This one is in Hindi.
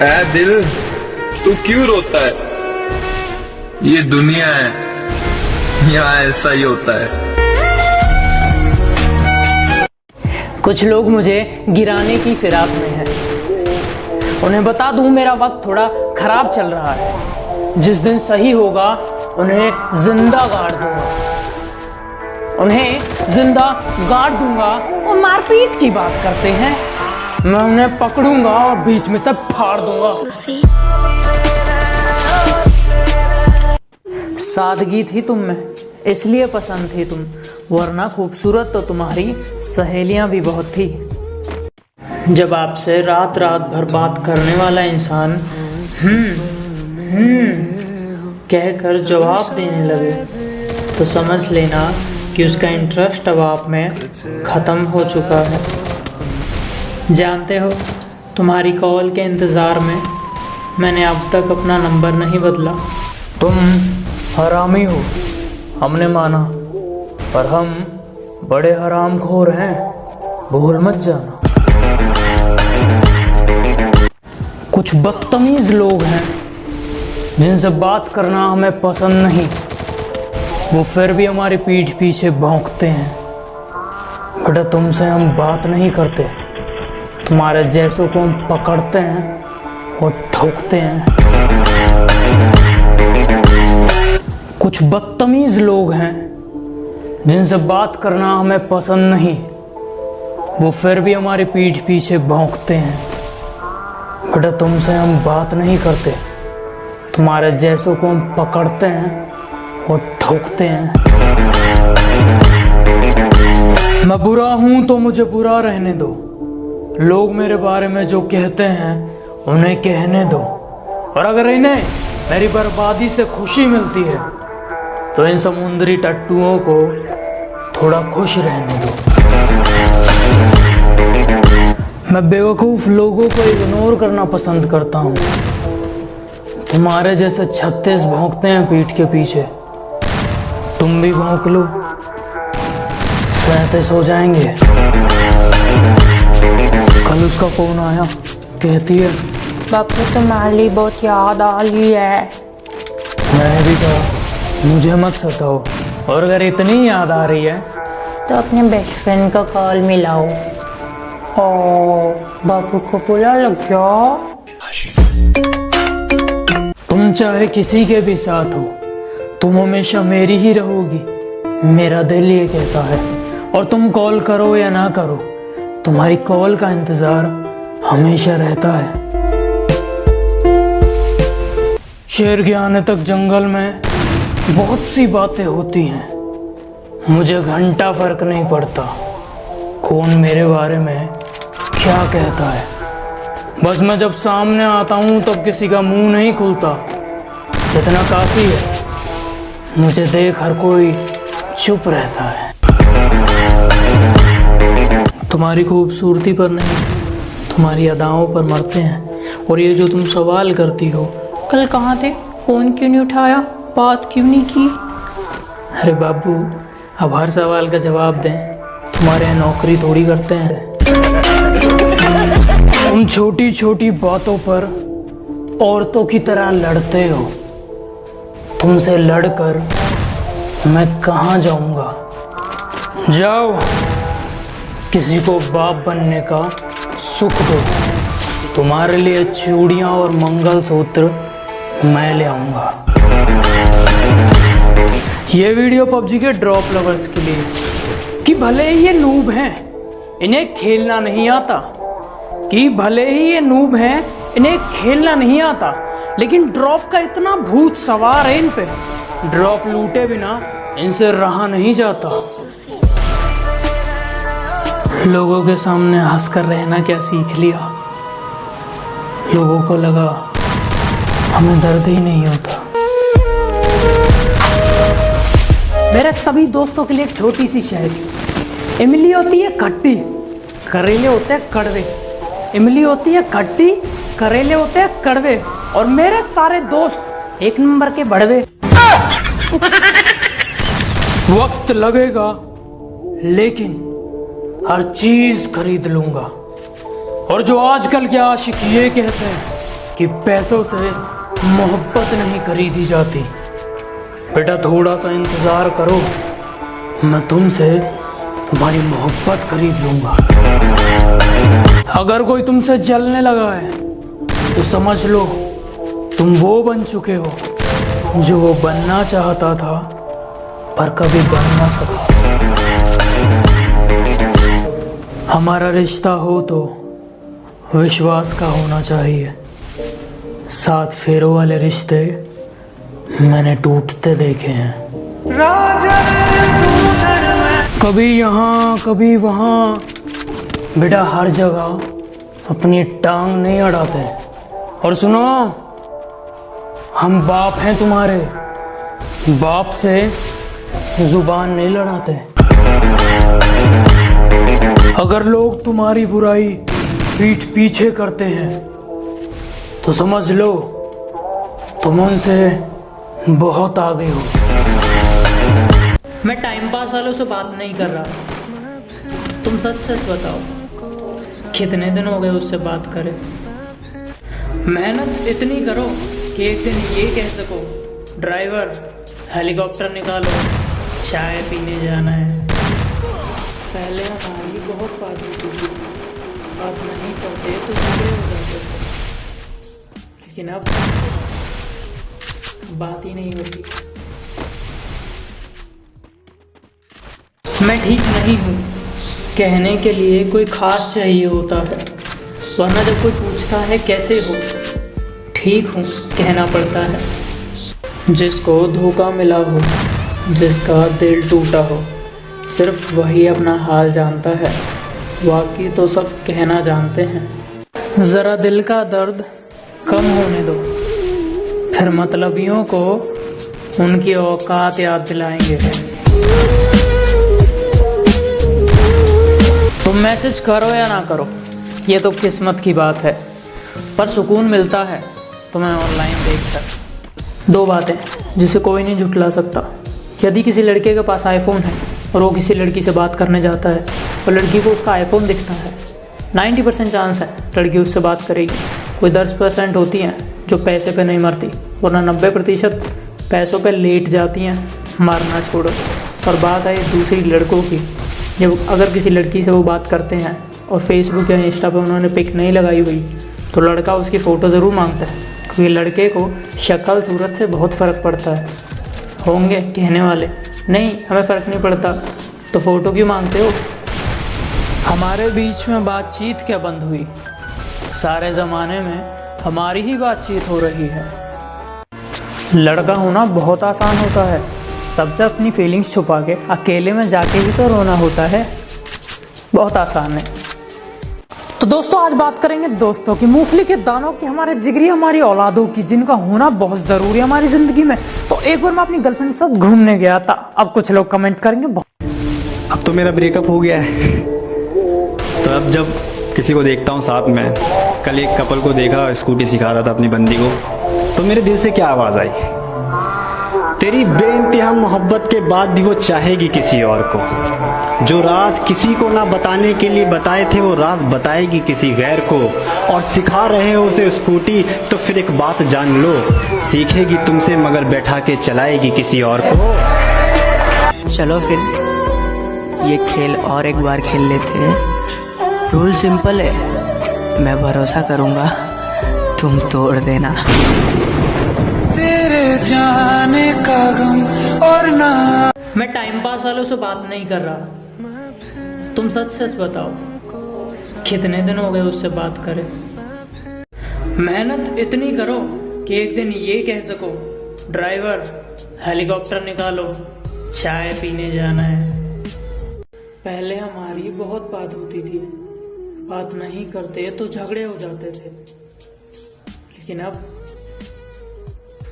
ऐ दिल, तू क्यों रोता है? ये दुनिया है, यहाँ ऐसा ही होता है। कुछ लोग मुझे गिराने की फिराक में हैं। उन्हें बता दूं मेरा वक्त थोड़ा खराब चल रहा है। जिस दिन सही होगा उन्हें जिंदा गाड़ दूंगा। उन्हें जिंदा गाड़ दूंगा। वो मारपीट की बात करते हैं, मैं उन्हें पकड़ूंगा और बीच में से फाड़ दूंगा। सादगी थी तुम में, इसलिए पसंद थी तुम, वरना खूबसूरत तो तुम्हारी सहेलियां भी बहुत थी। जब आपसे रात रात भर बात करने वाला इंसान कहकर जवाब देने लगे तो समझ लेना कि उसका इंटरेस्ट अब आप में ख़त्म हो चुका है। जानते हो, तुम्हारी कॉल के इंतज़ार में मैंने अब तक अपना नंबर नहीं बदला। तुम हरामी हो, हमने माना, पर हम बड़े हरामखोर हैं, भूल मत जाना। कुछ बदतमीज लोग हैं जिनसे बात करना हमें पसंद नहीं, वो फिर भी हमारी पीठ पीछे भौंकते हैं। बेटा, तुमसे हम बात नहीं करते, तुम्हारे जैसों को हम पकड़ते हैं और ठोकते हैं। कुछ बदतमीज लोग हैं जिनसे बात करना हमें पसंद नहीं, वो फिर भी हमारी पीठ पीछे भौंकते हैं। बेटा, तुमसे हम बात नहीं करते, तुम्हारे जैसों को हम पकड़ते हैं और ठोकते हैं। मैं बुरा हूं तो मुझे बुरा रहने दो। लोग मेरे बारे में जो कहते हैं उन्हें कहने दो, और अगर इन्हें मेरी बर्बादी से खुशी मिलती है तो इन समुद्री टट्टुओं को थोड़ा खुश रहने दो। मैं बेवकूफ़ लोगों को इग्नोर करना पसंद करता हूँ। तुम्हारे जैसे 36 भौंकते हैं पीठ के पीछे, तुम भी भौंक लो, 37 हो जाएंगे। कल उसका फोन आया, कहती है बापू तुम्हारी बहुत याद आ रही है। मैंने भी कहा मुझे मत सताओ, और अगर इतनी याद आ रही है तो अपने बेस्ट फ्रेंड का कॉल मिलाओ। ओ बापू को बुरा लग गया। तुम चाहे किसी के भी साथ हो, तुम हमेशा मेरी ही रहोगी, मेरा दिल ये कहता है। और तुम कॉल करो या ना करो, तुम्हारी कॉल का इंतजार हमेशा रहता है। शेर के आने तक जंगल में बहुत सी बातें होती हैं, मुझे घंटा फर्क नहीं पड़ता कौन मेरे बारे में क्या कहता है। बस मैं जब सामने आता हूं तब किसी का मुंह नहीं खुलता, इतना काफी है। मुझे देख हर कोई चुप रहता है। तुम्हारी खूबसूरती पर नहीं, तुम्हारी अदाओं पर मरते हैं। और ये जो तुम सवाल करती हो, कल कहाँ थे, फोन क्यों नहीं उठाया, बात क्यों नहीं की? अरे बाबू, अब हर सवाल का जवाब दें, तुम्हारे यहाँ नौकरी थोड़ी करते हैं। तुम छोटी छोटी बातों पर औरतों की तरह लड़ते हो। तुमसे लड़कर मैं कहाँ जाऊंगा? जाओ, किसी को बाप बनने का सुख दो। तुम्हारे लिए चूड़ियां और मंगलसूत्र मैं ले आऊंगा। ये वीडियो पबजी के ड्रॉप लवर्स के लिए, कि भले ही ये नूब हैं, इन्हें खेलना नहीं आता, कि भले ही ये नूब हैं, इन्हें खेलना नहीं आता, लेकिन ड्रॉप का इतना भूत सवार है इन पे, ड्रॉप लूटे बिना इनसे रहा नहीं जाता। लोगों के सामने हंसकर रहना क्या सीख लिया। लोगों को लगा हमें दर्द ही नहीं होता। मेरे सभी दोस्तों के लिए एक छोटी सी शायरी। इमली होती है खट्टी, करेले होते हैं कड़वे। इमली होती है खट्टी, करेले होते हैं कड़वे, और मेरे सारे दोस्त एक नंबर के बड़वे। वक्त लगेगा लेकिन हर चीज खरीद लूंगा। और जो आजकल के आशिक ये कहते हैं कि पैसों से मोहब्बत नहीं खरीदी जाती। बेटा थोड़ा सा इंतजार करो, मैं तुमसे तुम्हारी मोहब्बत खरीद लूंगा। अगर कोई तुमसे जलने लगा है तो समझ लो तुम वो बन चुके हो जो वो बनना चाहता था पर कभी बन ना सका। हमारा रिश्ता हो तो विश्वास का होना चाहिए। 7 फेरों वाले रिश्ते मैंने टूटते देखे हैं। कभी यहाँ कभी वहाँ, बेटा हर जगह अपनी टांग नहीं अड़ाते। और सुनो, हम बाप हैं तुम्हारे, बाप से जुबान नहीं लड़ाते। अगर लोग तुम्हारी बुराई पीठ पीछे करते हैं तो समझ लो तुम उनसे बहुत आगे हो। मैं टाइम पास वालों से बात नहीं कर रहा। तुम सच सच बताओ, कितने दिन हो गए उससे बात करे? मेहनत इतनी करो कि एक दिन ये कह सको, ड्राइवर हेलीकॉप्टर निकालो, चाय पीने जाना है। पहले हमारी बहुत बात होती थी, बात नहीं करते तो झगड़े हो जाते थे, लेकिन अब बात ही नहीं होती। मैं ठीक नहीं हूँ कहने के लिए कोई खास चाहिए होता है, वरना जब कोई पूछता है कैसे हो, ठीक हूँ कहना पड़ता है। जिसको धोखा मिला हो, जिसका दिल टूटा हो, सिर्फ वही अपना हाल जानता है, बाकी तो सब कहना जानते हैं। ज़रा दिल का दर्द कम होने दो, फिर मतलबियों को उनकी औकात याद दिलाएंगे। तुम मैसेज करो या ना करो, ये तो किस्मत की बात है, पर सुकून मिलता है तुम्हें ऑनलाइन देखकर। 2 बातें जिसे कोई नहीं झुठला सकता। यदि किसी लड़के के पास आईफोन है और वो किसी लड़की से बात करने जाता है और लड़की को उसका आईफोन दिखता है, 90% चांस है लड़की उससे बात करेगी। कोई 10% होती हैं जो पैसे पे नहीं मरती, वरना 90% पैसों पे लेट जाती हैं। मारना छोड़ो। और बात है दूसरी लड़कों की, जब अगर किसी लड़की से वो बात करते हैं और फेसबुक या इंस्टा पे उन्होंने पिक नहीं लगाई हुई तो लड़का उसकी फ़ोटो ज़रूर मांगता है, क्योंकि लड़के को शक्ल सूरत से बहुत फ़र्क पड़ता है। होंगे कहने वाले, नहीं हमें फ़र्क नहीं पड़ता तो फ़ोटो क्यों मांगते हो? हमारे बीच में बातचीत क्या बंद हुई? सारे ज़माने में हमारी ही बातचीत हो रही है। लड़का होना बहुत आसान होता है, सबसे अपनी फीलिंग्स छुपा के अकेले में जाके ही तो रोना होता है। बहुत आसान है। तो दोस्तों आज बात करेंगे दोस्तों की, मूंगफली के दानों की, हमारे जिगरी, हमारी औलादों की, जिनका होना बहुत ज़रूरी है हमारी ज़िंदगी में। तो एक बार मैं अपनी गर्लफ्रेंड के साथ घूमने गया था। अब कुछ लोग कमेंट करेंगे अब तो मेरा ब्रेकअप हो गया है, तो अब जब किसी को देखता हूँ साथ में, कल एक कपल को देखा स्कूटी सिखा रहा था अपनी बंदी को, तो मेरे दिल से क्या आवाज़ आई, तेरी बेइंतहा मोहब्बत के बाद भी वो चाहेगी किसी और को। जो राज किसी को ना बताने के लिए बताए थे वो राज बताएगी किसी गैर को। और सिखा रहे हो उसे स्कूटी तो फिर एक बात जान लो, सीखेगी तुमसे मगर बैठा के चलाएगी किसी और को। चलो फिर ये खेल और एक बार खेल लेते हैं। रूल सिंपल है, मैं भरोसा करूँगा, तुम तोड़ देना। तेरे जाने का गम और ना। मैं टाइम पास वालों से बात नहीं कर रहा। तुम सच सच बताओ, कितने दिन हो गए उससे बात करे? मेहनत इतनी करो कि एक दिन ये कह सको, ड्राइवर हेलीकॉप्टर निकालो, चाय पीने जाना है। पहले हमारी बहुत बात होती थी, बात नहीं करते तो झगड़े हो जाते थे, लेकिन अब